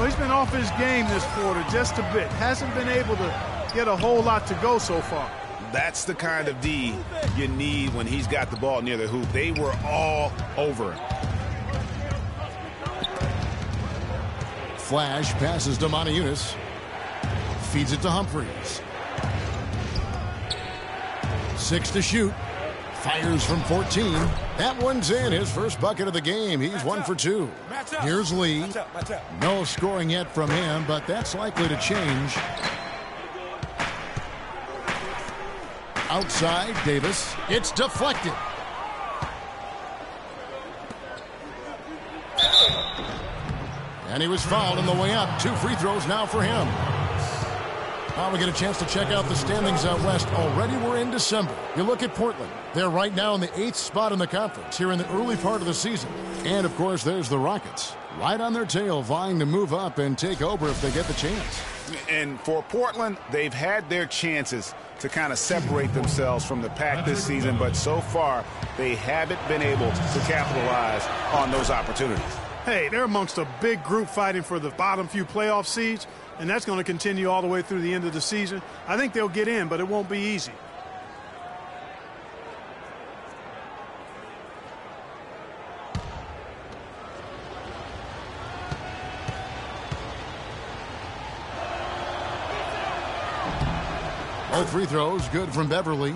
he's been off his game this quarter just a bit. Hasn't been able to get a whole lot to go so far. That's the kind of D you need when he's got the ball near the hoop. They were all over him. Flash passes to Monteunice. Feeds it to Humphries. 6 to shoot. Fires from 14. That one's in. His first bucket of the game. He's 1 for 2. Here's Lee. No scoring yet from him, but that's likely to change. Outside, Davis. It's deflected. And he was fouled on the way up. 2 free throws now for him. Now we get a chance to check out the standings out west. Already we're in December. You look at Portland. They're right now in the 8th spot in the conference here in the early part of the season. And, of course, there's the Rockets. Right on their tail, vying to move up and take over if they get the chance. And for Portland, they've had their chances to kind of separate themselves from the pack this season, but so far they haven't been able to capitalize on those opportunities. Hey, they're amongst a big group fighting for the bottom few playoff seeds, and that's going to continue all the way through the end of the season. I think they'll get in, but it won't be easy. Both free throws good from Beverly.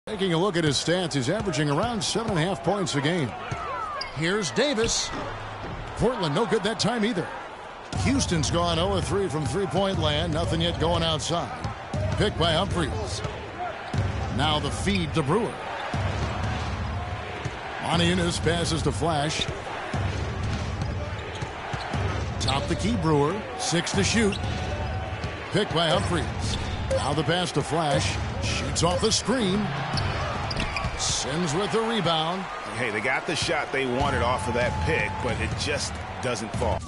Taking a look at his stats, he's averaging around 7.5 points a game. Here's Davis. Portland no good that time either. Houston's gone 0-3 from three-point land. Nothing yet going outside. Picked by Humphries. Now the feed to Brewer. Monteunice passes to Flash. Top the key, Brewer. 6 to shoot. Picked by Humphries. Now the pass to Flash. Shoots off the screen. Sims with the rebound. Hey, they got the shot they wanted off of that pick, but it just doesn't fall.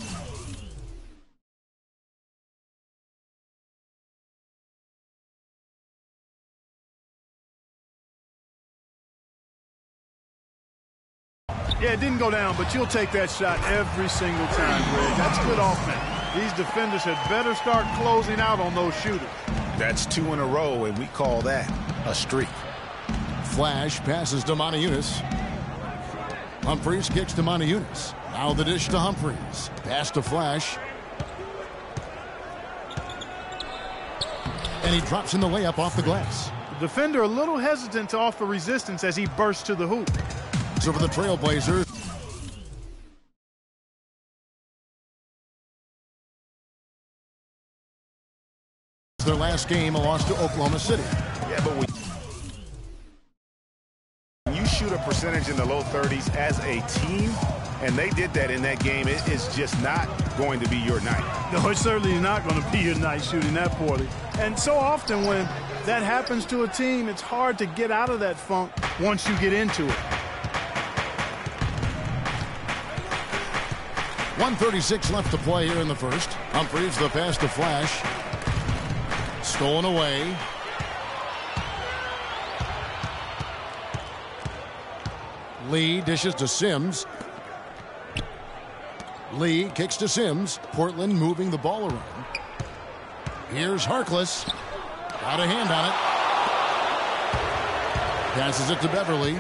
Yeah, it didn't go down, but you'll take that shot every single time, Greg. That's good offense. These defenders had better start closing out on those shooters. That's 2 in a row, and we call that a streak. Flash passes to Monteunice. Humphries kicks to Monteunice. Now the dish to Humphries. Pass to Flash. And he drops in the layup off the glass. The defender a little hesitant to offer resistance as he bursts to the hoop. So for the Trailblazers. Their last game, a loss to Oklahoma City. Yeah, but when you shoot a percentage in the low 30s as a team, and they did that in that game, it is just not going to be your night. No, it's certainly not going to be your night shooting that poorly. And so often when that happens to a team, it's hard to get out of that funk once you get into it. 1:36 left to play here in the first. Humphries, the pass to Flash. Stolen away. Lee dishes to Sims. Lee kicks to Sims. Portland moving the ball around. Here's Harkless. Got a hand on it. Passes it to Beverly.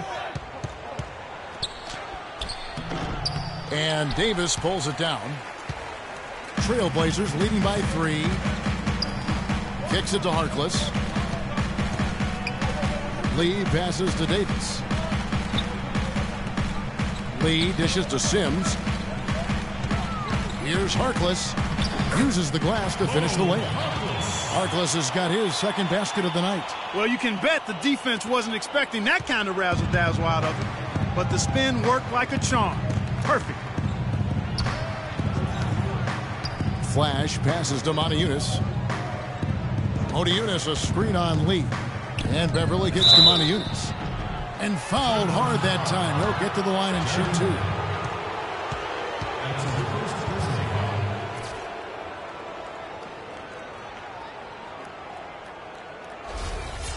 And Davis pulls it down. Trailblazers leading by 3. Kicks it to Harkless. Lee passes to Davis. Lee dishes to Sims. Here's Harkless. Uses the glass to finish the layup. Harkless has got his second basket of the night. Well, you can bet the defense wasn't expecting that kind of razzle-dazzle out of it. But the spin worked like a charm. Perfect. Flash passes to Monteunice. Monteunice a screen on Lee. And Beverly gets to Monteunice. And fouled hard that time. He'll get to the line and shoot 2.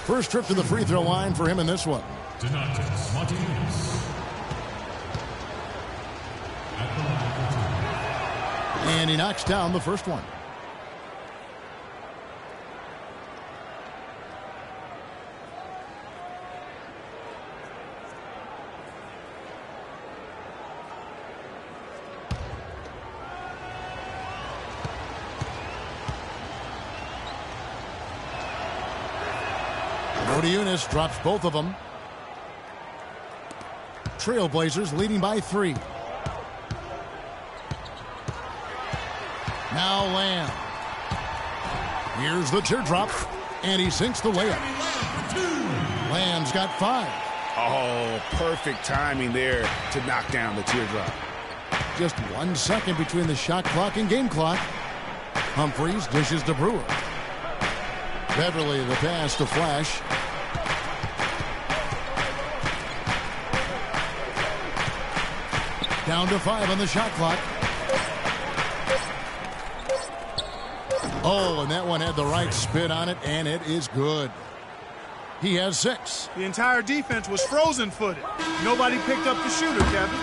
First trip to the free throw line for him in this one. Donatas Monteunice. And he knocks down the first one. Eunice drops both of them. Trailblazers leading by 3. Now Lamb. Here's the teardrop, and he sinks the layup. Lamb's got 5. Oh, perfect timing there to knock down the teardrop. Just 1 second between the shot clock and game clock. Humphries dishes to Brewer. Beverly the pass to Flash. Down to 5 on the shot clock. Oh, and that one had the right spin on it, and it is good. He has 6. The entire defense was frozen-footed. Nobody picked up the shooter, Kevin.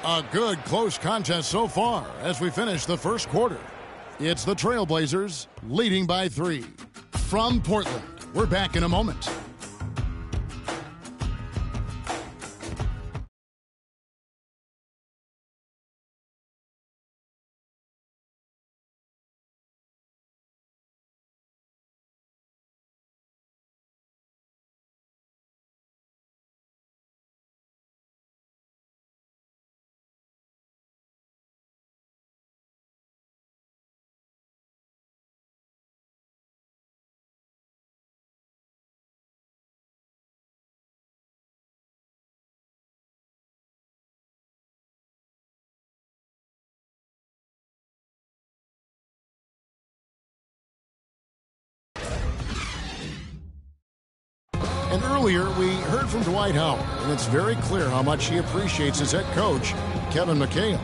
A good close contest so far as we finish the first quarter. It's the Trailblazers leading by 3. From Portland, we're back in a moment. And earlier, we heard from Dwight Howard, and it's very clear how much he appreciates his head coach, Kevin McHale.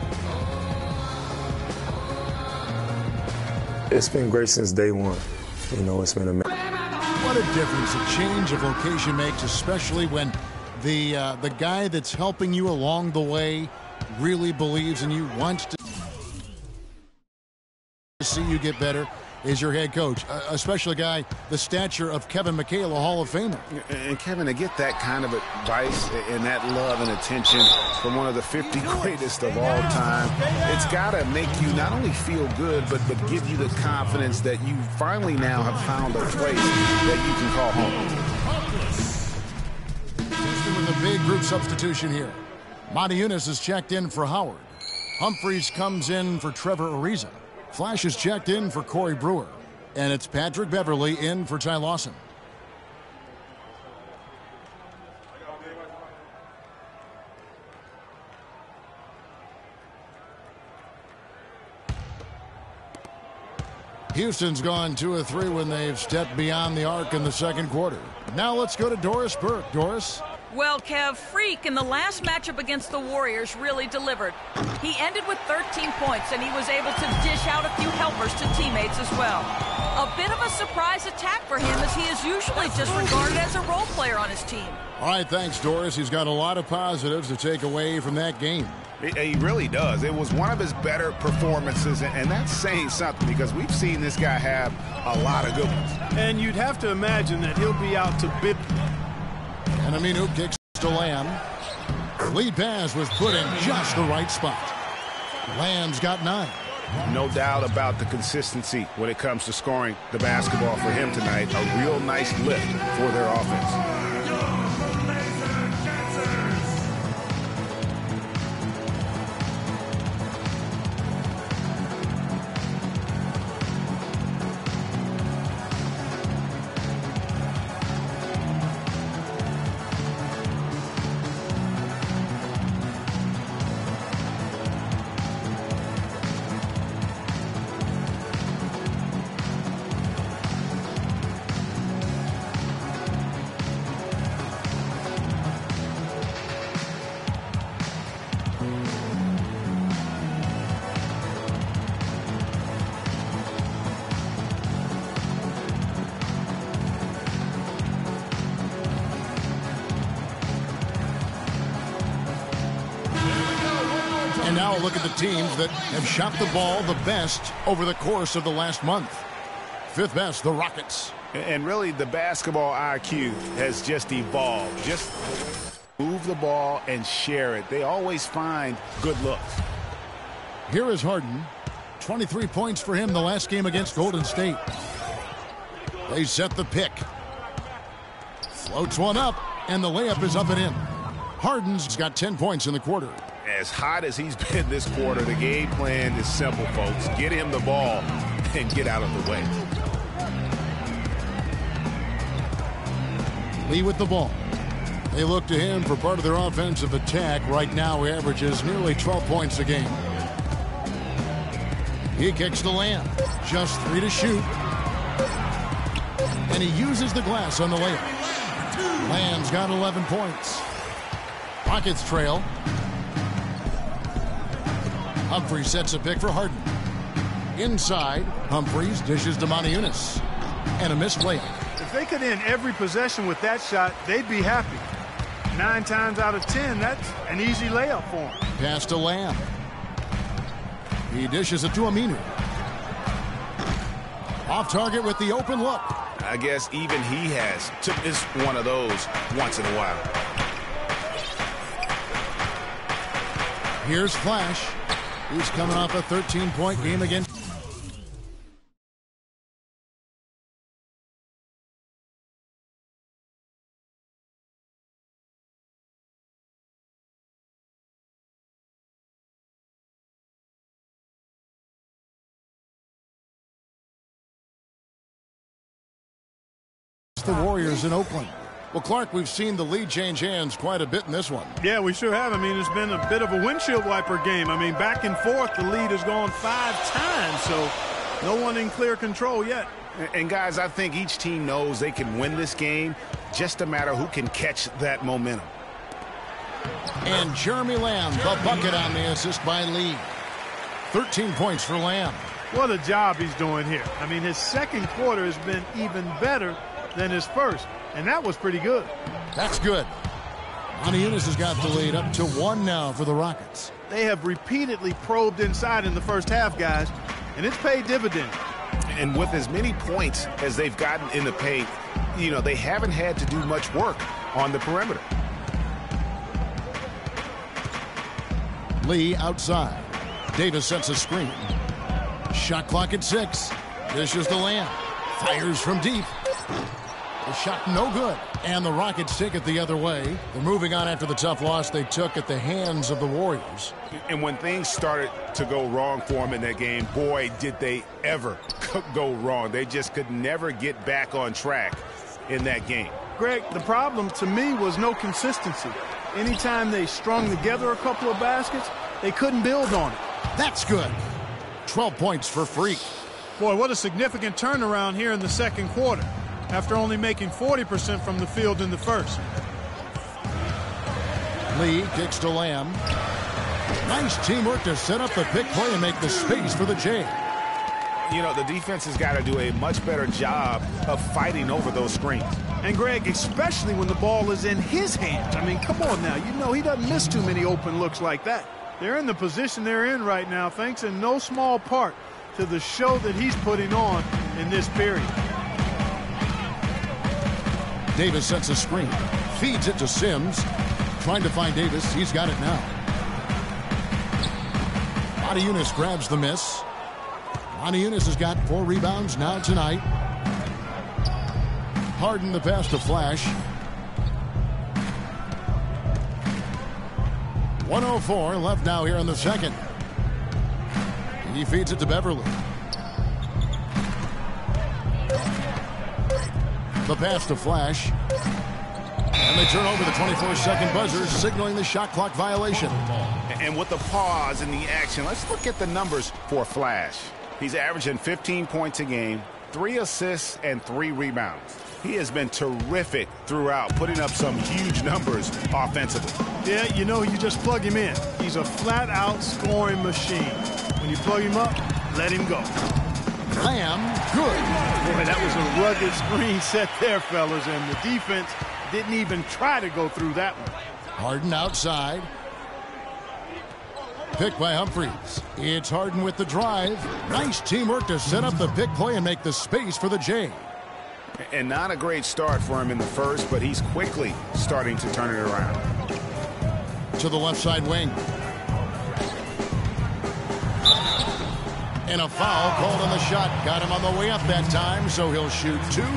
It's been great since day one. You know, it's been amazing. What a difference a change of location makes, especially when the guy that's helping you along the way really believes in you, wants to see you get better, is your head coach, especially a guy the stature of Kevin McHale, a Hall of Famer. And Kevin, to get that kind of advice and that love and attention from one of the 50 greatest of all time, it's got to make you not only feel good, but give you the confidence that you finally now have found a place that you can call home. Houston with a big group substitution here. Monty Eunice is checked in for Howard. Humphries comes in for Trevor Ariza. Flash is checked in for Corey Brewer. And it's Patrick Beverly in for Ty Lawson. Houston's gone 2 of 3 when they've stepped beyond the arc in the second quarter. Now let's go to Doris Burke. Doris? Well, Kev, Freak in the last matchup against the Warriors really delivered. He ended with 13 points, and he was able to dish out a few helpers to teammates as well. A bit of a surprise attack for him, as he is usually just regarded as a role player on his team. All right, thanks, Doris. He's got a lot of positives to take away from that game. He really does. It was one of his better performances, and that's saying something because we've seen this guy have a lot of good ones. And you'd have to imagine that he'll be out to bid. And Aminu kicks to Lamb. Lead pass was put in just the right spot. Lamb's got 9. No doubt about the consistency when it comes to scoring the basketball for him tonight. A real nice lift for their offense. now a look at the teams that have shot the ball the best over the course of the last month. Fifth best, the Rockets. And really, the basketball IQ has just evolved. Just move the ball and share it. They always find good looks. Here is Harden. 23 points for him the last game against Golden State. They set the pick. Floats one up, and the layup is up and in. Harden's got 10 points in the quarter. As hot as he's been this quarter, the game plan is simple, folks. Get him the ball and get out of the way. Lee with the ball. They look to him for part of their offensive attack. Right now, he averages nearly 12 points a game. He kicks to Lamb. Just 3 to shoot. And he uses the glass on the layup. Lamb's got 11 points. Rockets trail. Humphries sets a pick for Harden. Inside, Humphries dishes to Moniunas. And a missed layup. If they could end every possession with that shot, they'd be happy. 9 times out of 10, that's an easy layup for them. Pass to Lamb. He dishes it to Aminu. Off target with the open look. I guess even he has took this one of those once in a while. Here's Flash. He's coming off a 13-point game against. The Warriors in Oakland. Well, Clark, we've seen the lead change hands quite a bit in this one. Yeah, we sure have. I mean, it's been a bit of a windshield wiper game. I mean, back and forth, the lead has gone 5 times, so no one in clear control yet. And guys, I think each team knows they can win this game. Just a matter who can catch that momentum. And Jeremy Lamb, the bucket on the assist by Lee. 13 points for Lamb. What a job he's doing here. I mean, his second quarter has been even better than his first, and that was pretty good. That's good. Moniunas has got the lead up to 1 now for the Rockets. They have repeatedly probed inside in the first half, guys, and it's paid dividends. And with as many points as they've gotten in the paint, you know, they haven't had to do much work on the perimeter. Lee outside. Davis sets a screen. Shot clock at 6. Dishes to Lamb. Fires from deep. The shot no good. And the Rockets take it the other way. They're moving on after the tough loss they took at the hands of the Warriors. And when things started to go wrong for them in that game, boy, did they ever go wrong. They just could never get back on track in that game. Greg, the problem to me was no consistency. Anytime they strung together a couple of baskets, they couldn't build on it. That's good. 12 points for Freak. Boy, what a significant turnaround here in the second quarter, after only making 40% from the field in the first. Lee kicks to Lamb. Nice teamwork to set up the pick play and make the space for the J. You know, the defense has got to do a much better job of fighting over those screens. And, Greg, especially when the ball is in his hands. I mean, come on now. You know he doesn't miss too many open looks like that. They're in the position they're in right now, thanks in no small part to the show that he's putting on in this period. Davis sets a screen. Feeds it to Sims. Trying to find Davis. He's got it now. Moniunas grabs the miss. Moniunas has got 4 rebounds now tonight. Harden the pass to Flash. 1:04 left now here in the second. He feeds it to Beverly. The pass to Flash. And they turn over the 24-second buzzer, signaling the shot clock violation. And with the pause in the action, let's look at the numbers for Flash. He's averaging 15 points a game, 3 assists, and 3 rebounds. He has been terrific throughout, putting up some huge numbers offensively. Yeah, you know, you just plug him in. He's a flat-out scoring machine. When you plug him up, let him go. Lamb, good. Boy, that was a rugged screen set there, fellas, and the defense didn't even try to go through that one. Harden outside. pick by Humphries. It's Harden with the drive. Nice teamwork to set up the pick play and make the space for the J. And not a great start for him in the first, but he's quickly starting to turn it around. To the left side wing. And a foul called on the shot. Got him on the way up that time, so he'll shoot two.